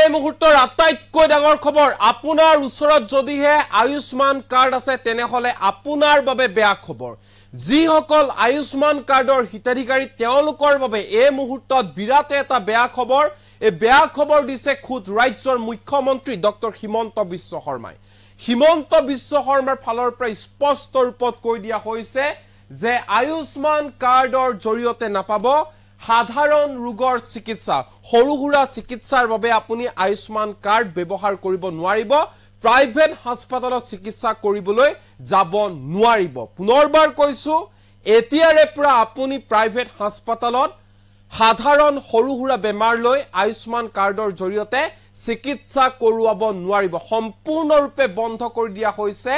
এই মুহূৰ্তৰ আটাইতকৈ ডাঙৰ খবৰ আপোনাৰ ওচৰত যদিহে আয়ুষ্মান কাৰ্ড আছে তেনেহলে আপোনাৰ বাবে বেয়া খবৰ যিসকল আয়ুষ্মান কাৰ্ডৰ হিতাধিকাৰী তেওঁলোকৰ বাবে এই মুহূৰ্তত বিৰাট এটা বেয়া খবৰ এই বেয়া খবৰ দিছে খুদ ৰাজ্যৰ মুখ্যমন্ত্ৰী ডক্টৰ হিমন্ত বিশ্ব শৰ্মাই হিমন্ত বিশ্ব শৰ্মাৰ ফালৰ পৰা স্পষ্ট ৰূপত কৈ দিয়া হৈছে যে আয়ুষ্মান কাৰ্ডৰ জৰিয়তে নাপাব সাধাৰণ ৰোগৰ চিকিৎসা হৰুহুৰা চিকিৎসাৰ বাবে আপুনি আয়ুষ্মান কাৰ্ড ব্যৱহাৰ কৰিব নোৱাৰিব প্ৰাইভেট হাস্পতালত চিকিৎসা কৰিবলৈ যাব নোৱাৰিব পুনৰবাৰ কৈছো এতিয়াৰে পৰা আপুনি প্ৰাইভেট হাস্পতালত সাধাৰণ হৰুহুৰা বেমাৰ লৈ আয়ুষ্মান কাৰ্ডৰ জৰিয়তে চিকিৎসা কৰোৱাব নোৱাৰিব সম্পূৰ্ণৰূপে বন্ধ কৰি দিয়া হৈছে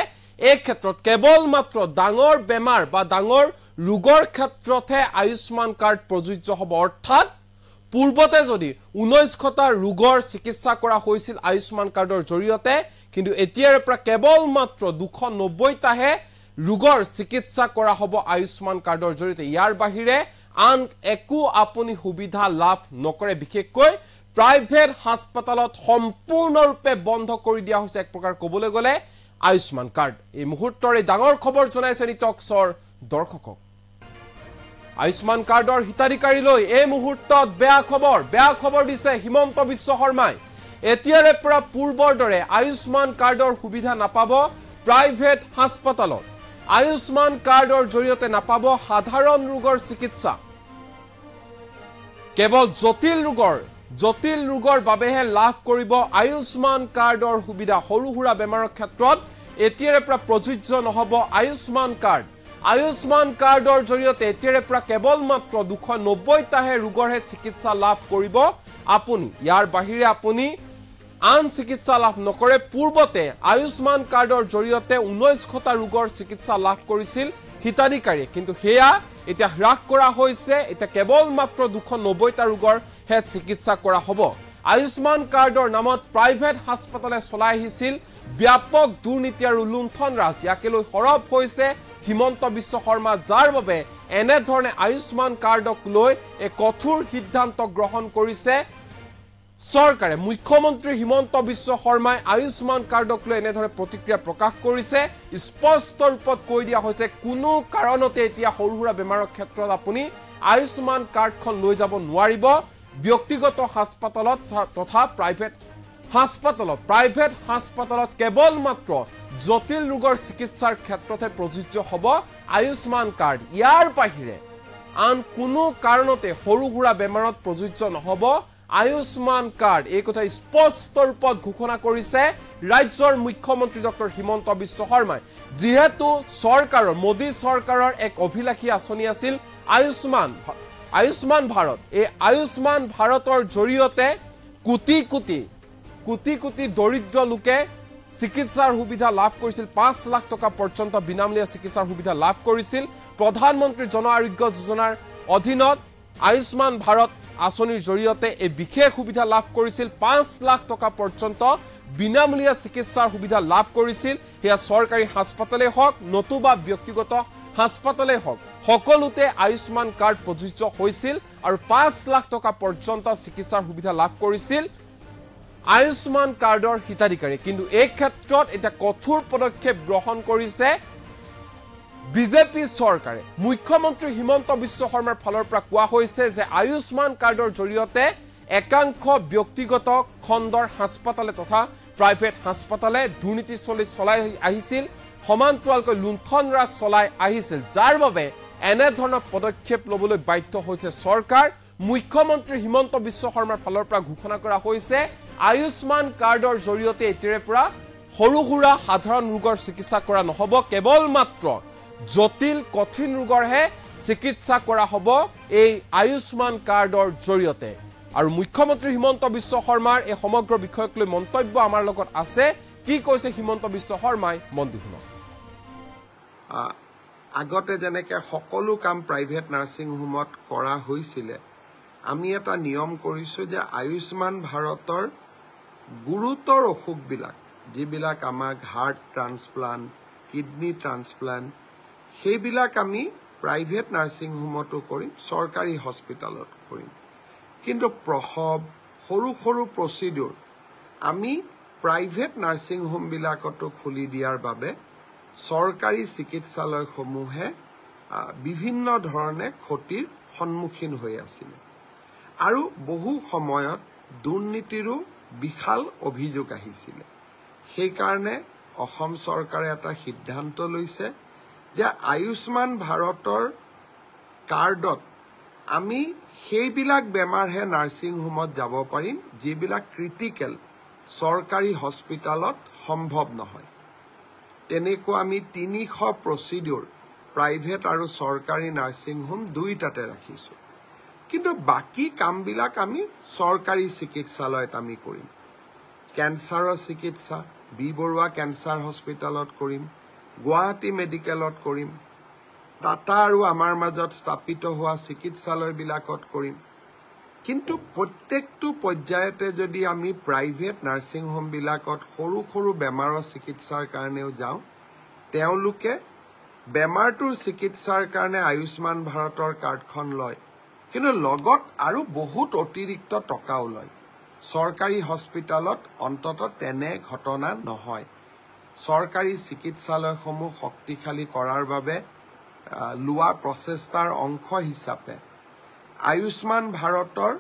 এই ক্ষেত্ৰত কেৱল মাত্ৰ ডাঙৰ বেমাৰ বা ডাঙৰ ৰোগৰ ক্ষেত্ৰতে আয়ুষ্মান কাৰ্ড প্ৰযোজ্য হ'ব অৰ্থাৎ পূৰ্বতে যদি 19টা ৰোগৰ চিকিৎসা কৰা হৈছিল আয়ুষ্মান কাৰ্ডৰ জৰিয়তে কিন্তু এতিয়াৰ পৰা কেৱল মাত্ৰ 290টাহে ৰোগৰ চিকিৎসা কৰা হ'ব আয়ুষ্মান কাৰ্ডৰ জৰিয়তে ইয়াৰ বাহিৰে আন একো আপুনি সুবিধা লাভ নকৰে বিশেষকৈ প্ৰাইভেট হাস্পতালত সম্পূৰ্ণৰূপে বন্ধ কৰি দিয়া হৈছে এক প্ৰকাৰ ক'বলৈ গ'লে আয়ুষ্মান কাৰ্ড এই মুহূৰ্তৰ এই ডাঙৰ খবৰ জনাইছে নিটক্সৰ দৰ্শকক আয়ুষ্মান কাৰ্ডৰ হিতাধিকাৰী লৈ এই মুহূৰ্তত বেয়া খবৰ দিছে হিমন্ত বিশ্ব শৰ্মাই এতিয়াৰে পৰা পূৰ্বৰ দৰে আয়ুষ্মান কাৰ্ডৰ সুবিধা নাপাব প্ৰাইভেট হাস্পতালত আয়ুষ্মান কাৰ্ডৰ জৰিয়তে নাপাব সাধাৰণ ৰোগৰ চিকিৎসা কেৱল জটিল ৰোগৰ বাবেহে লাভ কৰিব আয়ুষ্মান কাৰ্ডৰ সুবিধা হৰুহুৰা বেমাৰৰ ক্ষেত্ৰত এতিয়াৰে পৰা প্ৰযোজ্য নহব আয়ুষ্মান কাৰ্ডৰ জৰিয়তে এতিয়াৰে পৰা কেৱল মাত্ৰ 290টাহে ৰোগৰহে চিকিৎসা লাভ কৰিব আপুনি ইয়াৰ বাহিৰে আপুনি আন চিকিৎসা লাভ নকৰে পূৰ্বতে আয়ুষ্মান কাৰ্ডৰ জৰিয়তে 19টা ৰোগৰ চিকিৎসা লাভ কৰিছিল হিতাধিকাৰী কিন্তু হেয়া এটা হ্ৰাস কৰা হৈছে এটা কেৱল মাত্ৰ 290টা ৰোগৰ হে চিকিৎসা কৰা হ'ব আয়ুষ্মান কাৰ্ডৰ নামত প্ৰাইভেট হাস্পতালে চলাই আহিছিল ব্যাপক দুৰ্নীতি আৰু লুণ্ঠন ৰাজ ইয়াকে লৈ সৰব হৈছে হিমন্ত বিশ্ব শৰ্মা যাৰ বাবে এনে ধৰণে আয়ুষ্মান কাৰ্ডক লৈ এক কঠোৰ সিদ্ধান্ত গ্ৰহণ কৰিছে চৰকাৰে মুখ্যমন্ত্ৰী হিমন্ত বিশ্ব শৰ্মাই আয়ুষ্মান কাৰ্ডক লৈ এনে ধৰণে প্ৰতিক্ৰিয়া প্ৰকাশ কৰিছে স্পষ্ট ৰূপত কৈ দিয়া হৈছে কোনো কাৰণতে এতিয়া হৰুহুৰা বেমাৰৰ ক্ষেত্ৰত আপুনি আয়ুষ্মান কাৰ্ডখন লৈ যাব নোৱাৰিব ব্যক্তিগত হাস্পতালত তথা প্ৰাইভেট হাস্পতালত কেৱল মাত্ৰ জটিল ৰোগৰ চিকিৎসাৰ ক্ষেত্ৰতে প্ৰযোজ্য হ'ব আয়ুষ্মান কাৰ্ড ইয়াৰ বাহিৰে আন কোনো কাৰণতে হৰুহুৰা বেমাৰত প্ৰযোজ্য নহ'ব আয়ুষ্মান কাৰ্ড এই কথা স্পষ্ট ৰূপত ঘোষণা কৰিছে ৰাজ্যৰ মুখ্যমন্ত্ৰী ডক্টৰ হিমন্ত বিশ্ব শৰ্মাই যিহেতু চৰকাৰৰ মোদী চৰকাৰৰ এক অভিলাষী আঁচনি আছিল আয়ুষ্মান ভাৰত এই আয়ুষ্মান ভাৰতৰ জৰিয়তে কোটি কোটি দৰিদ্ৰ লোকে চিকিৎসাৰ সুবিধা লাভ কৰিছিল 5 লাখ টকা পৰ্যন্ত বিনামূলীয়া চিকিৎসাৰ সুবিধা লাভ কৰিছিল প্ৰধানমন্ত্ৰী জন আৰোগ্য যোজনাৰ অধীনত আয়ুষ্মান ভাৰত আঁচনিৰ জৰিয়তে এই বিশেষ সুবিধা লাভ কৰিছিল 5 লাখ টকা পৰ্যন্ত বিনামূলীয়া চিকিৎসাৰ সুবিধা লাভ কৰিছিল হেয়া চৰকাৰী হাস্পতালে হওক নতুবা ব্যক্তিগত হাস্পতালে হওক সকলোতে আয়ুষ্মান কাৰ্ড প্ৰযোজ্য হৈছিল আৰু 5 লাখ টকা পৰ্যন্ত চিকিৎসাৰ সুবিধা লাভ কৰিছিল আয়ুষ্মান কাৰ্ডৰ হিতাধিকাৰী কিন্তু এই ক্ষেত্ৰত এটা কঠোৰ পদক্ষেপ গ্ৰহণ কৰিছে বিজেপি চৰকাৰে মুখ্যমন্ত্ৰী হিমন্ত বিশ্ব শৰ্মাৰ ফালৰ পৰা কোৱা হৈছে যে আয়ুষ্মান কাৰ্ডৰ জৰিয়তে একাংশ ব্যক্তিগত খণ্ডৰ হাস্পতালে তথা প্ৰাইভেট হাস্পতালে দুৰ্নীতি চলাই আহিছিল সমান্তৰালকৈ লুণ্ঠন ৰাজ চলাই আহিছিল যাৰ বাবে এনে ধৰণৰ পদক্ষেপ ল'বলৈ বাধ্য হৈছে চৰকাৰ মুখ্যমন্ত্ৰী হিমন্ত বিশ্ব শৰ্মাৰ ফালৰ পৰা ঘোষণা কৰা হৈছে আয়ুষ্মান কাৰ্ডৰ জৰিয়তে এতিয়াৰে পৰা হৰুহুৰা সাধাৰণ ৰোগৰ চিকিৎসা কৰা নহ'ব কেৱল মাত্ৰ জটিল কঠিন ৰোগৰহে চিকিৎসা কৰা হ'ব এই আয়ুষ্মান কাৰ্ডৰ জৰিয়তে আৰু মুখ্যমন্ত্ৰী হিমন্ত বিশ্ব শৰ্মাৰ এই সমগ্ৰ বিষয়ক লৈ মন্তব্য আমাৰ লগত আছে কি কৈছে হিমন্ত বিশ্ব শৰ্মাই মন দি শুনক আগতে যেনেকৈ সকলো কাম প্ৰাইভেট নাৰ্ছিং হোমত কৰা হৈছিল আমি এটা নিয়ম কৰিছো যে আয়ুষ্মান ভাৰতৰ গুৰুতৰ অসুখবিলাক যিবিলাক আমাক হাৰ্ট ট্ৰান্সপ্লান্ট কিডনি ট্ৰান্সপ্লান্ট সেইবিলাক আমি প্ৰাইভেট নাৰ্ছিং হোমতো কৰিম চৰকাৰী হস্পিটালত কৰিম কিন্তু প্ৰসৱ সৰু প্ৰচিডিউৰ আমি প্ৰাইভেট নাৰ্ছিং হোমবিলাকতো খুলি দিয়াৰ বাবে চৰকাৰী চিকিৎসালয়সমূহে বিভিন্ন ধৰণে ক্ষতিৰ সন্মুখীন হৈ আছিল আৰু বহু সময়ত দুৰ্নীতিৰো বিশাল অভিযোগ আহিছিল। সেইকাৰণে অসম চৰকাৰে এটা সিদ্ধান্ত লৈছে যে আয়ুষ্মান ভাৰতৰ কাৰ্ডত আমি সেইবিলাক বেমাৰহে নাৰ্ছিং হোমত যাব পাৰিম যিবিলাক ক্ৰিটিকেল চৰকাৰী হস্পিটালত সম্ভৱ নহয়। তেনেকুৱা আমি 300 প্ৰচিডিউৰ প্ৰাইভেট আৰু চৰকাৰী নাৰ্ছিং হোম দুইটাতে ৰাখিছোঁ। কিন্তু বাকী কামবিলাক আমি চৰকাৰী চিকিৎসালয়ত আমি কৰিম। কেঞ্চাৰৰ চিকিৎসা বি বৰুৱা কেঞ্চাৰ হস্পিটালত কৰিম, গুৱাহাটী মেডিকেলত কৰিম, টাটা আৰু আমাৰ মাজত স্থাপিত হোৱা চিকিৎসালয়বিলাকত কৰিম। কিন্তু প্ৰত্যেকটো পৰ্যায়তে যদি আমি প্ৰাইভেট নাৰ্ছিং হোমবিলাকত সৰু সৰু বেমাৰৰ চিকিৎসাৰ কাৰণেও যাওঁ, তেওঁলোকে বেমাৰটোৰ চিকিৎসাৰ কাৰণে আয়ুষ্মান ভাৰতৰ কাৰ্ডখন লয়, কিন্তু লগত আৰু বহুত অতিৰিক্ত টকাও লয়। চৰকাৰী হস্পিটালত অন্ততঃ তেনে ঘটনা নহয়। চৰকাৰী চিকিৎসালয়সমূহ শক্তিশালী কৰাৰ বাবে লোৱা প্ৰচেষ্টাৰ অংশ হিচাপে আয়ুষ্মান ভাৰতৰ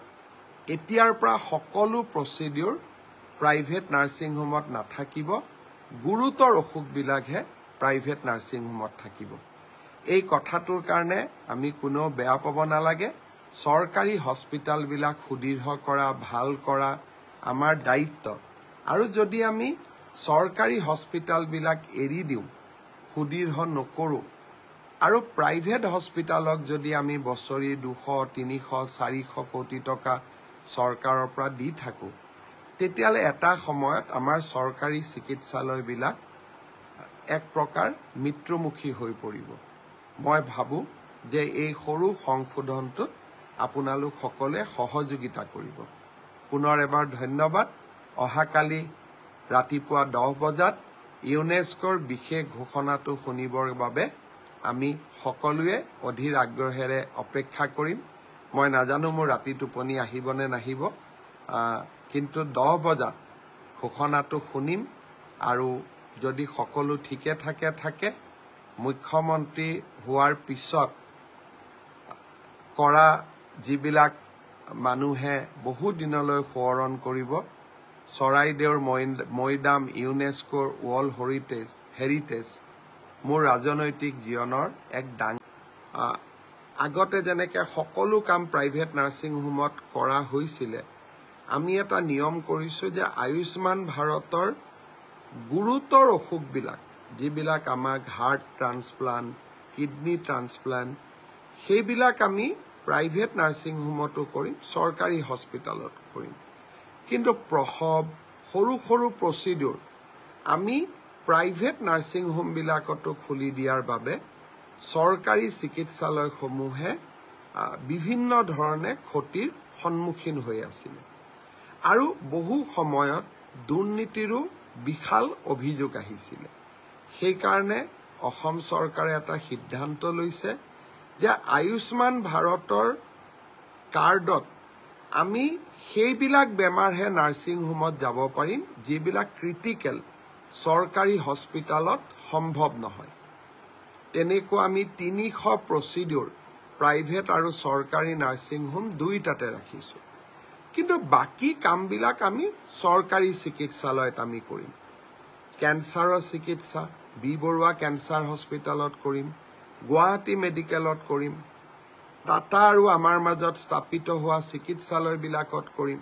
এতিয়াৰ পৰা সকলো প্ৰচিডিউৰ প্ৰাইভেট নাৰ্ছিং হোমত নাথাকিব, গুৰুতৰ অসুখবিলাকহে প্ৰাইভেট নাৰ্ছিং হোমত থাকিব। এই কথাটোৰ কাৰণে আমি কোনেও বেয়া পাব নালাগে। চৰকাৰী হস্পিটালবিলাক সুদৃঢ় কৰা, ভাল কৰা আমাৰ দায়িত্ব। আৰু যদি আমি চৰকাৰী হস্পিটালবিলাক এৰি দিওঁ, সুদৃঢ় নকৰোঁ, আৰু প্ৰাইভেট হস্পিটালক যদি আমি বছৰি 200, 300, 400 কোটি টকা চৰকাৰৰ পৰা দি থাকোঁ, তেতিয়াহ'লে এটা সময়ত আমাৰ চৰকাৰী চিকিৎসালয়বিলাক এক প্ৰকাৰ মৃত্যুমুখী হৈ পৰিব। মই ভাবোঁ যে এই সৰু সংশোধনটোত আপোনালোক সকলোৱে সহযোগিতা কৰিব। পুনৰ এবাৰ ধন্যবাদ। অহাকালি ৰাতিপুৱা 10 বজাত ইউনেস্কোৰ বিশেষ ঘোষণাটো শুনিবৰ বাবে আমি সকলোৱে অধীৰ আগ্ৰহেৰে অপেক্ষা কৰিম। মই নাজানো মোৰ ৰাতি টোপনি আহিব নে নাহিব, কিন্তু 10 বজাত ঘোষণাটো শুনিম আৰু যদি সকলো ঠিকে থাকে মুখ্যমন্ত্ৰী হোৱাৰ পিছত কৰা যিবিলাক মানুহে বহু দিনলৈ সোঁৱৰণ কৰিব, চৰাইদেউৰ মৈদাম ইউনেস্কোৰ ৱৰ্ল্ড হেৰিটেজ মোৰ ৰাজনৈতিক জীৱনৰ এক ডাঙৰ। আগতে যেনেকৈ সকলো কাম প্ৰাইভেট নাৰ্ছিং হোমত কৰা হৈছিলে, আমি এটা নিয়ম কৰিছোঁ যে আয়ুষ্মান ভাৰতৰ গুৰুতৰ অসুখবিলাক, যিবিলাক আমাক হাৰ্ট ট্ৰান্সপ্লাণ্ট, কিডনি ট্ৰান্সপ্লাণ্ট, সেইবিলাক আমি প্ৰাইভেট নাৰ্ছিং হোমতো কৰিম, চৰকাৰী হস্পিটালত কৰিম। কিন্তু প্ৰসৱ, সৰু সৰু প্ৰচিডিউৰ আমি প্ৰাইভেট নাৰ্ছিং হোমবিলাকতো খুলি দিয়াৰ বাবে চৰকাৰী চিকিৎসালয়সমূহে বিভিন্ন ধৰণে ক্ষতিৰ সন্মুখীন হৈ আছিল আৰু বহু সময়ত দুৰ্নীতিৰো বিশাল অভিযোগ আহিছিল। সেইকাৰণে অসম চৰকাৰে এটা সিদ্ধান্ত লৈছে যে আয়ুষ্মান ভাৰতৰ কাৰ্ডত আমি সেইবিলাক বেমাৰহে নাৰ্ছিং হোমত যাব পাৰিম যিবিলাক ক্ৰিটিকেল চৰকাৰী হস্পিটালত সম্ভৱ নহয়। তেনেকুৱা আমি 300 প্ৰচিডিউৰ প্ৰাইভেট আৰু চৰকাৰী নাৰ্ছিং হোম দুইটাতে ৰাখিছোঁ। কিন্তু বাকী কামবিলাক আমি চৰকাৰী চিকিৎসালয়ত আমি কৰিম। কেঞ্চাৰৰ চিকিৎসা বি বৰুৱা কেঞ্চাৰ হস্পিটালত কৰিম, গুৱাহাটী মেডিকেলত কৰিম, টাটা আৰু আমাৰ মাজত স্থাপিত হোৱা চিকিৎসালয়বিলাকত কৰিম।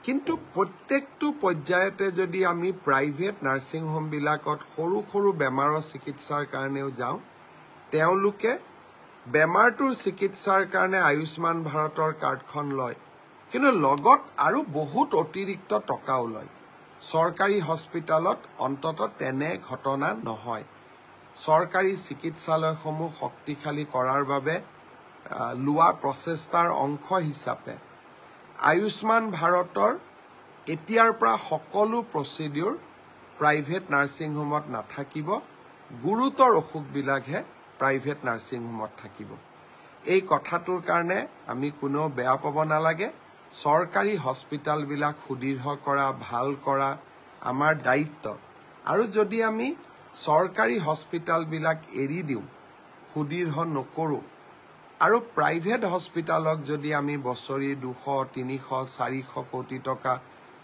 কিন্তু প্ৰত্যেকটো পৰ্যায়তে যদি আমি প্ৰাইভেট নাৰ্ছিং হোমবিলাকত সৰু সৰু বেমাৰৰ চিকিৎসাৰ কাৰণেও যাওঁ, তেওঁলোকে বেমাৰটোৰ চিকিৎসাৰ কাৰণে আয়ুষ্মান ভাৰতৰ কাৰ্ডখন লয়, কিন্তু লগত আৰু বহুত অতিৰিক্ত টকাও লয়। চৰকাৰী হস্পিটালত অন্ততঃ তেনে ঘটনা নহয়। চৰকাৰী চিকিৎসালয়সমূহ শক্তিশালী কৰাৰ বাবে লোৱা প্ৰচেষ্টাৰ অংশ হিচাপে আয়ুষ্মান ভাৰতৰ এতিয়াৰ পৰা সকলো প্ৰচিডিউৰ প্ৰাইভেট নাৰ্ছিং হোমত নাথাকিব, গুৰুতৰ অসুখবিলাকহে প্ৰাইভেট নাৰ্ছিং হোমত থাকিব। এই কথাটোৰ কাৰণে আমি কোনেও বেয়া পাব নালাগে। চৰকাৰী হস্পিটালবিলাক সুদৃঢ় কৰা ভাল কৰা আমাৰ দায়িত্ব আৰু যদি আমি চৰকাৰী হস্পিটালবিলাক এৰি দিওঁ সুদৃঢ় নকৰোঁ আৰু প্ৰাইভেট হস্পিটালক যদি আমি বছৰি 200, 300, 400 কোটি টকা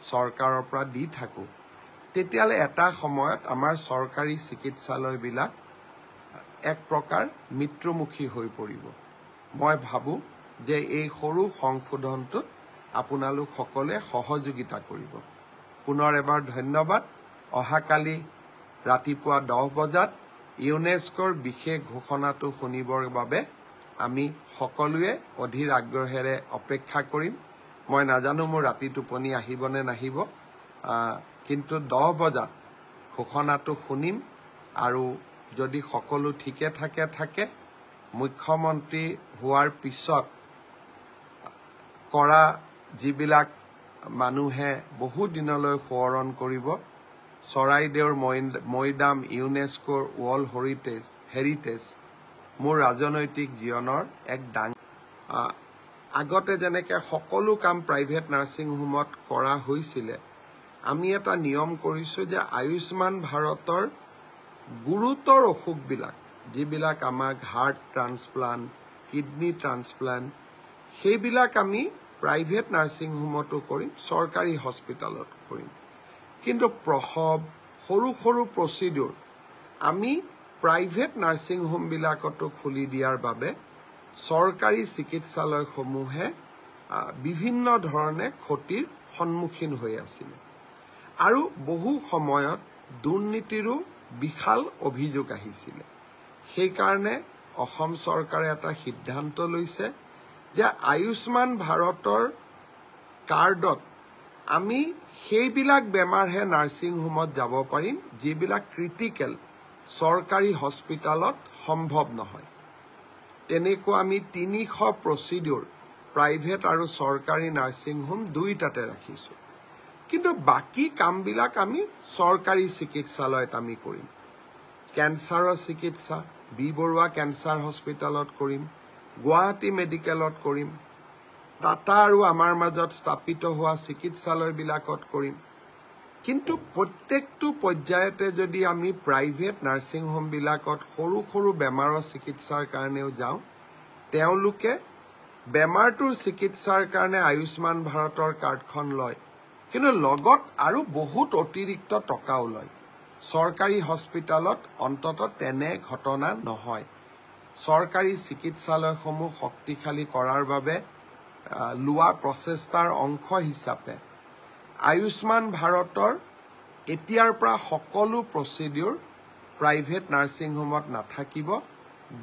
চৰকাৰৰ পৰা দি থাকোঁ তেতিয়ালে এটা সময়ত আমাৰ চৰকাৰী চিকিৎসালয়বিলাক এক প্ৰকাৰ মৃত্যুমুখী হৈ পৰিব মই ভাবো যে এই সৰু সংশোধনটোত আপোনালোক সকলে সহযোগিতা কৰিব পুনৰ এবাৰ ধন্যবাদ অহাকালি ৰাতিপুৱা 10 বজাত ইউনেস্কোৰ বিশেষ ঘোষণাটো শুনিবৰ বাবে আমি সকলোৱে অধীৰ আগ্ৰহেৰে অপেক্ষা কৰিম মই নাজানো মোৰ ৰাতি টোপনি আহিব নে নাহিব কিন্তু 10 বজাত ঘোষণাটো শুনিম আৰু যদি সকলো ঠিকে থাকে মুখ্যমন্ত্ৰী হোৱাৰ পিছত কৰা যিবিলাক মানুহে বহু দিনলৈ সোঁৱৰণ কৰিব চৰাইদেউৰ মৈদাম ইউনেস্কোৰ ৱৰ্ল্ড হেৰিটেজ মোৰ ৰাজনৈতিক জীৱনৰ এক আগতে যেনেকৈ সকলো কাম প্ৰাইভেট নাৰ্ছিং হোমত কৰা হৈছিলে আমি এটা নিয়ম কৰিছো যে আয়ুষ্মান ভাৰতৰ গুৰুতৰ অসুখবিলাক যিবিলাক আমাক হাৰ্ট ট্ৰান্সপ্লান্ট কিডনি ট্ৰান্সপ্লান্ট সেইবিলাক আমি প্ৰাইভেট নাৰ্ছিং হোমতো কৰিম চৰকাৰী হস্পিটালত কৰিম কিন্তু প্ৰসৱ সৰু প্ৰচিডিউৰ আমি প্ৰাইভেট নাৰ্ছিং হোমবিলাকতো খুলি দিয়াৰ বাবে চৰকাৰী চিকিৎসালয়সমূহে বিভিন্ন ধৰণে ক্ষতিৰ সন্মুখীন হৈ আছিল আৰু বহু সময়ত দুৰ্নীতিৰো বিশাল অভিযোগ আহিছিল সেইকাৰণে অসম চৰকাৰে এটা সিদ্ধান্ত লৈছে যে আয়ুষ্মান ভাৰতৰ কাৰ্ডত আমি সেইবিলাক বেমাৰহে নাৰ্ছিং হোমত যাব পাৰিম যিবিলাক ক্ৰিটিকেল চৰকাৰী হস্পিটালত সম্ভৱ নহয় তেনেকুৱা আমি 300 প্ৰচিডিউৰ প্ৰাইভেট আৰু চৰকাৰী নাৰ্ছিং হোম দুইটাতে ৰাখিছো কিন্তু বাকি কামবিলাক আমি চৰকাৰী চিকিৎসালয়ত আমি কৰিম কেন্সাৰৰ চিকিৎসা বি বৰুৱা কেন্সাৰ হস্পিটালত কৰিম গুৱাহাটী মেডিকেলত কৰিম টাটা আৰু আমাৰ মাজত স্থাপিত হোৱা চিকিৎসালয়বিলাকত কৰিম কিন্তু প্ৰত্যেকটো পৰ্যায়তে যদি আমি প্ৰাইভেট নাৰ্ছিং হোমবিলাকত সৰু বেমাৰৰ চিকিৎসাৰ কাৰণেও যাওঁ তেওঁলোকে বেমাৰটোৰ চিকিৎসাৰ কাৰণে আয়ুষ্মান ভাৰতৰ কাৰ্ডখন লয় কিন্তু লগত আৰু বহুত অতিৰিক্ত টকাও লয় চৰকাৰী হস্পিটালত অন্ততঃ তেনে ঘটনা নহয় চৰকাৰী চিকিৎসালয়সমূহ শক্তিশালী কৰাৰ বাবে লোৱা প্ৰচেষ্টাৰ অংশ হিচাপে আয়ুষ্মান ভাৰতৰ এতিয়াৰ পৰা সকলো প্ৰচিডিউৰ প্ৰাইভেট নাৰ্ছিং হোমত নাথাকিব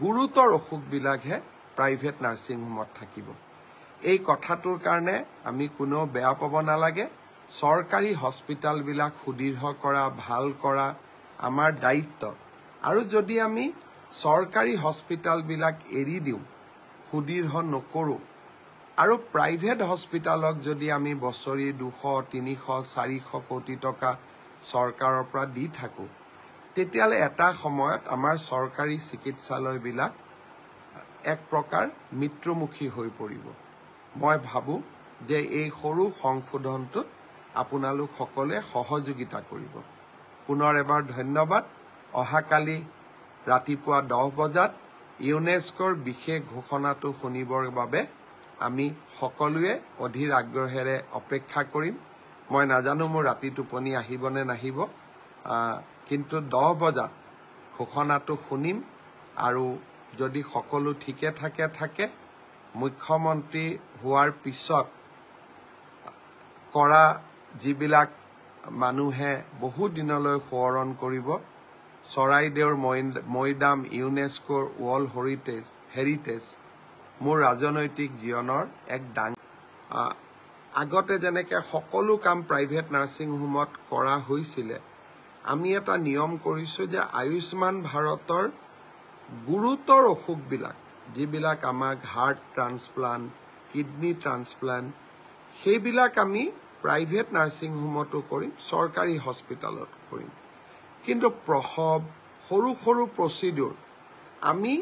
গুৰুতৰ অসুখবিলাকহে প্ৰাইভেট নাৰ্ছিং হোমত থাকিব এই কথাটোৰ কাৰণে আমি কোনো বেয়া পাব নালাগে চৰকাৰী হস্পিটালবিলাক সুদৃঢ় কৰা ভাল কৰা আমাৰ দায়িত্ব আৰু যদি আমি চৰকাৰী হস্পিটালবিলাক এৰি দিওঁ সুদৃঢ় নকৰোঁ আৰু প্ৰাইভেট হস্পিটালক যদি আমি বছৰি 200, 300, 400 কোটি টকা চৰকাৰৰ পৰা দি থাকোঁ তেতিয়ালে এটা সময়ত আমাৰ চৰকাৰী চিকিৎসালয়বিলাক এক প্ৰকাৰ মৃত্যুমুখী হৈ পৰিব মই ভাবো যে এই সৰু সংশোধনটোত আপোনালোক সকলে সহযোগিতা কৰিব পুনৰ এবাৰ ধন্যবাদ অহাকালি ৰাতিপুৱা 10 বজাত ইউনেস্কোৰ বিশেষ ঘোষণাটো শুনিবৰ বাবে আমি সকলোৱে অধীৰ আগ্ৰহেৰে অপেক্ষা কৰিম মই নাজানো মোৰ ৰাতি টোপনি আহিব নে নাহিব কিন্তু 10 বজাত ঘোষণাটো শুনিম আৰু যদি সকলো ঠিকে থাকে মুখ্যমন্ত্ৰী হোৱাৰ পিছত কৰা যিবিলাক মানুহে বহু দিনলৈ সোঁৱৰণ কৰিব চৰাইদেউৰ মৈদাম ইউনেস্কোৰ ৱৰ্ল্ড হেৰিটেজ মোৰ ৰাজনৈতিক জীৱনৰ এক আগতে যেনেকৈ সকলো কাম প্ৰাইভেট নাৰ্ছিং হোমত কৰা হৈছিলে আমি এটা নিয়ম কৰিছো যে আয়ুষ্মান ভাৰতৰ গুৰুতৰ অসুখবিলাক যিবিলাক আমাক হাৰ্ট ট্ৰান্সপ্লান্ট কিডনি ট্ৰান্সপ্লান্ট সেইবিলাক আমি প্ৰাইভেট নাৰ্ছিং হোমতো কৰিম চৰকাৰী হস্পিটালত কৰিম কিন্তু প্ৰসৱ সৰু প্ৰচিডিউৰ আমি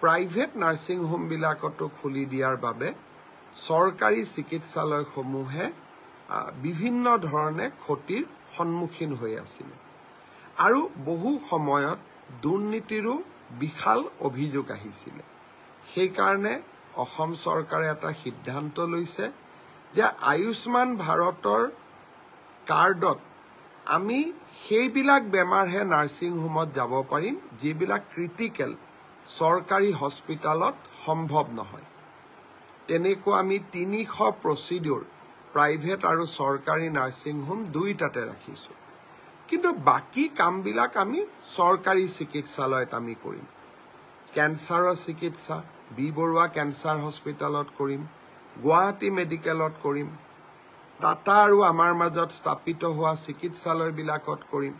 প্ৰাইভেট নাৰ্ছিং হোমবিলাকতো খুলি দিয়াৰ বাবে চৰকাৰী চিকিৎসালয়সমূহে বিভিন্ন ধৰণে ক্ষতিৰ সন্মুখীন হৈ আছিল আৰু বহু সময়ত দুৰ্নীতিৰো বিশাল অভিযোগ আহিছিল। সেইকাৰণে অসম চৰকাৰে এটা সিদ্ধান্ত লৈছে যে আয়ুষ্মান ভাৰতৰ কাৰ্ডত আমি সেইবিলাক বেমাৰহে নাৰ্ছিং হোমত যাব পাৰিম যিবিলাক ক্ৰিটিকেল চৰকাৰী হস্পিটালত সম্ভৱ নহয়। তেনেকুৱা আমি 300 প্ৰচিডিউৰ প্ৰাইভেট আৰু চৰকাৰী নাৰ্ছিং হোম দুইটাতে ৰাখিছো। কিন্তু বাকী কামবিলাক আমি চৰকাৰী চিকিৎসালয়ত আমি কৰিম। কেঞ্চাৰৰ চিকিৎসা বি বৰুৱা কেঞ্চাৰ হস্পিটালত কৰিম, গুৱাহাটী মেডিকেলত কৰিম, টাটা আৰু আমাৰ মাজত স্থাপিত হোৱা চিকিৎসালয়বিলাকত কৰিম।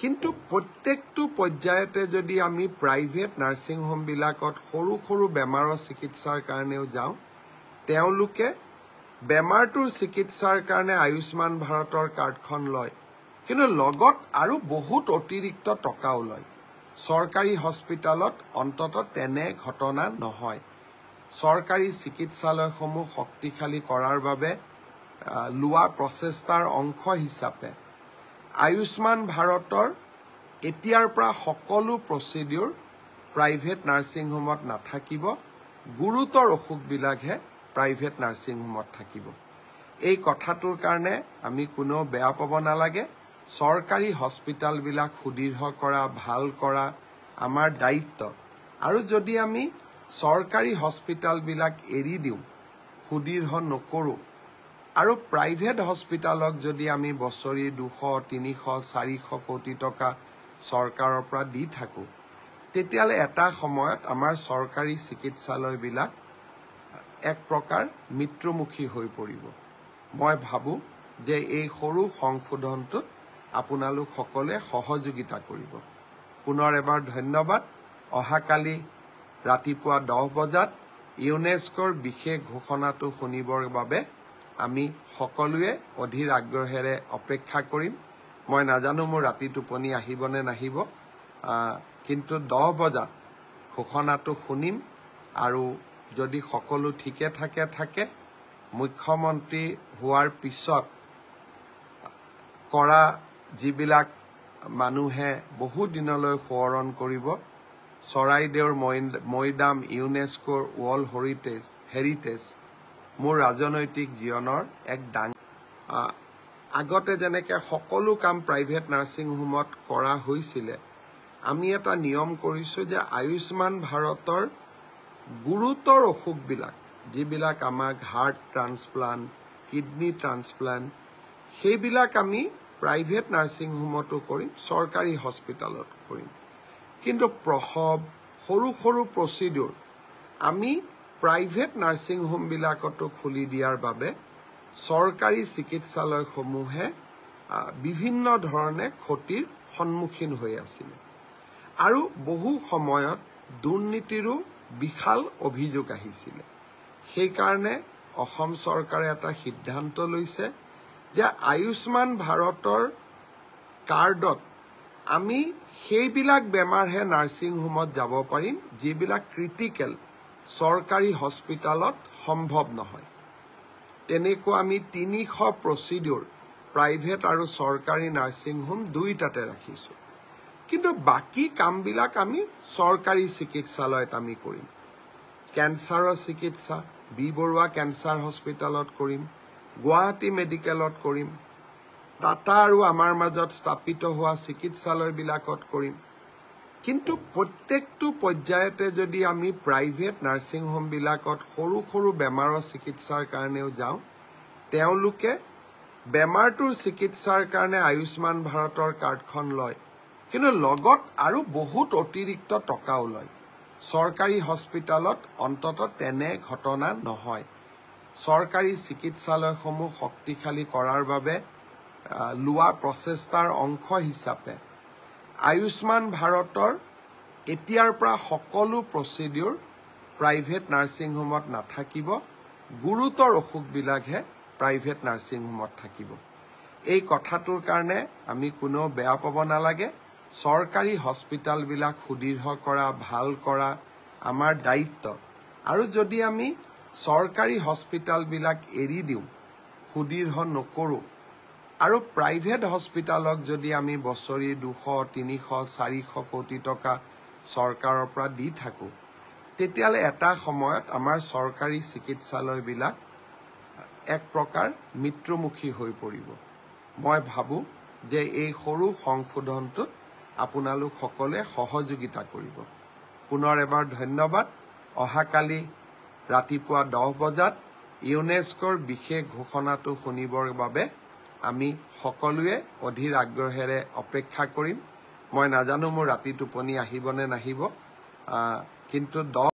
কিন্তু প্ৰত্যেকটো পৰ্যায়তে যদি আমি প্ৰাইভেট নাৰ্ছিং হোমবিলাকত সৰু সৰু বেমাৰৰ চিকিৎসাৰ কাৰণেও যাওঁ, তেওঁলোকে বেমাৰটোৰ চিকিৎসাৰ কাৰণে আয়ুষ্মান ভাৰতৰ কাৰ্ডখন লয়, কিন্তু লগত আৰু বহুত অতিৰিক্ত টকাও লয়। চৰকাৰী হস্পিটালত অন্ততঃ তেনে ঘটনা নহয়। চৰকাৰী চিকিৎসালয়সমূহ শক্তিশালী কৰাৰ বাবে লোৱা প্ৰচেষ্টাৰ অংশ হিচাপে আয়ুষ্মান ভাৰতৰ এতিয়াৰ পৰা সকলো প্ৰচিডিউৰ প্ৰাইভেট নাৰ্ছিং হোমত নাথাকিব, গুৰুতৰ অসুখবিলাকহে প্ৰাইভেট নাৰ্ছিং হোমত থাকিব। এই কথাটোৰ কাৰণে আমি কোনো বেয়া পাব নালাগে। চৰকাৰী হস্পিটালবিলাক সুদৃঢ় কৰা, ভাল কৰা আমাৰ দায়িত্ব। আৰু যদি আমি চৰকাৰী হস্পিটালবিলাক এৰি দিওঁ, সুদৃঢ় নকৰোঁ, আৰু প্ৰাইভেট হস্পিটালক যদি আমি বছৰি 200, 300, 400 কোটি টকা চৰকাৰৰ পৰা দি থাকোঁ, তেতিয়াহ'লে এটা সময়ত আমাৰ চৰকাৰী চিকিৎসালয়বিলাক এক প্ৰকাৰ মৃত্যুমুখী হৈ পৰিব। মই ভাবোঁ যে এই সৰু সংশোধনটোত আপোনালোক সকলোৱে সহযোগিতা কৰিব। পুনৰ এবাৰ ধন্যবাদ। অহাকালি ৰাতিপুৱা 10 বজাত ইউনেস্কোৰ বিশেষ ঘোষণাটো শুনিবৰ বাবে আমি সকলোৱে অধীৰ আগ্ৰহেৰে অপেক্ষা কৰিম। মই নাজানো মোৰ ৰাতি টোপনি আহিব নে নাহিব, কিন্তু 10 বজাত ঘোষণাটো শুনিম। আৰু যদি সকলো ঠিকে থাকে, মুখ্যমন্ত্ৰী হোৱাৰ পিছত কৰা যিবিলাক মানুহে বহু দিনলৈ সোঁৱৰণ কৰিব, চৰাইদেউৰ মৈদাম ইউনেস্কোৰ ৱৰ্ল্ড হেৰিটেজ মোৰ ৰাজনৈতিক জীৱনৰ এক ডাঙৰ। আগতে যেনেকৈ সকলো কাম প্ৰাইভেট নাৰ্ছিং হোমত কৰা হৈছিলে, আমি এটা নিয়ম কৰিছোঁ যে আয়ুষ্মান ভাৰতৰ গুৰুতৰ অসুখবিলাক, যিবিলাক আমাক হাৰ্ট ট্ৰান্সপ্লাণ্ট, কিডনি ট্ৰান্সপ্লাণ্ট, সেইবিলাক আমি প্ৰাইভেট নাৰ্ছিং হোমতো কৰিম, চৰকাৰী হস্পিটালত কৰিম। কিন্তু প্ৰসৱ, সৰু সৰু প্ৰচিডিউৰ আমি প্ৰাইভেট নাৰ্ছিং হোমবিলাকতো খুলি দিয়াৰ বাবে চৰকাৰী চিকিৎসালয়সমূহে বিভিন্ন ধৰণে ক্ষতিৰ সন্মুখীন হৈ আছিল আৰু বহু সময়ত দুৰ্নীতিৰো বিশাল অভিযোগ আহিছিল। সেইকাৰণে অসম চৰকাৰে এটা সিদ্ধান্ত লৈছে যে আয়ুষ্মান ভাৰতৰ কাৰ্ডত আমি সেইবিলাক বেমাৰহে নাৰ্ছিং হোমত যাব পাৰিম যিবিলাক ক্ৰিটিকেল চৰকাৰী হস্পিটালত সম্ভৱ নহয়। তেনেকুৱা আমি 300 প্ৰচিডিউৰ প্ৰাইভেট আৰু চৰকাৰী নাৰ্ছিং হোম দুইটাতে ৰাখিছো। কিন্তু বাকী কামবিলাক আমি চৰকাৰী চিকিৎসালয়ত আমি কৰিম। কেঞ্চাৰৰ চিকিৎসা বি বৰুৱা কেঞ্চাৰ হস্পিটালত কৰিম, গুৱাহাটী মেডিকেলত কৰিম, টাটা আৰু আমাৰ মাজত স্থাপিত হোৱা চিকিৎসালয়বিলাকত কৰিম। কিন্তু প্ৰত্যেকটো পৰ্যায়তে যদি আমি প্ৰাইভেট নাৰ্ছিং হোমবিলাকত সৰু সৰু বেমাৰৰ চিকিৎসাৰ কাৰণেও যাওঁ, তেওঁলোকে বেমাৰটোৰ চিকিৎসাৰ কাৰণে আয়ুষ্মান ভাৰতৰ কাৰ্ডখন লয়, কিন্তু লগত আৰু বহুত অতিৰিক্ত টকাও লয়। চৰকাৰী হস্পিটালত অন্ততঃ তেনে ঘটনা নহয়। চৰকাৰী চিকিৎসালয়সমূহ শক্তিশালী কৰাৰ বাবে লোৱা প্ৰচেষ্টাৰ অংশ হিচাপে আয়ুষ্মান ভাৰতৰ এতিয়াৰ পৰা সকলো প্ৰচিডিউৰ প্ৰাইভেট নাৰ্ছিং হোমত নাথাকিব, গুৰুতৰ অসুখবিলাকহে প্ৰাইভেট নাৰ্ছিং হোমত থাকিব। এই কথাটোৰ কাৰণে আমি কোনো বেয়া পাব নালাগে। চৰকাৰী হস্পিটালবিলাক সুদৃঢ় কৰা, ভাল কৰা আমাৰ দায়িত্ব। আৰু যদি আমি চৰকাৰী হস্পিটালবিলাক এৰি দিওঁ, সুদীৰ্ঘ নকৰোঁ, আৰু প্ৰাইভেট হস্পিটালক যদি আমি বছৰি 200, 300, 400 কোটি টকা চৰকাৰৰ পৰা দি থাকোঁ, তেতিয়াহ'লে এটা সময়ত আমাৰ চৰকাৰী চিকিৎসালয়বিলাক এক প্ৰকাৰ মৃত্যুমুখী হৈ পৰিব। মই ভাবোঁ যে এই সৰু সংশোধনটোত আপোনালোক সকলোৱে সহযোগিতা কৰিব। পুনৰ এবাৰ ধন্যবাদ। অহাকালি ৰাতিপুৱা 10 বজাত ইউনেস্কোৰ বিশেষ ঘোষণাটো শুনিবৰ বাবে আমি সকলোৱে অধীৰ আগ্ৰহেৰে অপেক্ষা কৰিম। মই নাজানো মোৰ ৰাতি টোপনি আহিব নে নাহিব, কিন্তু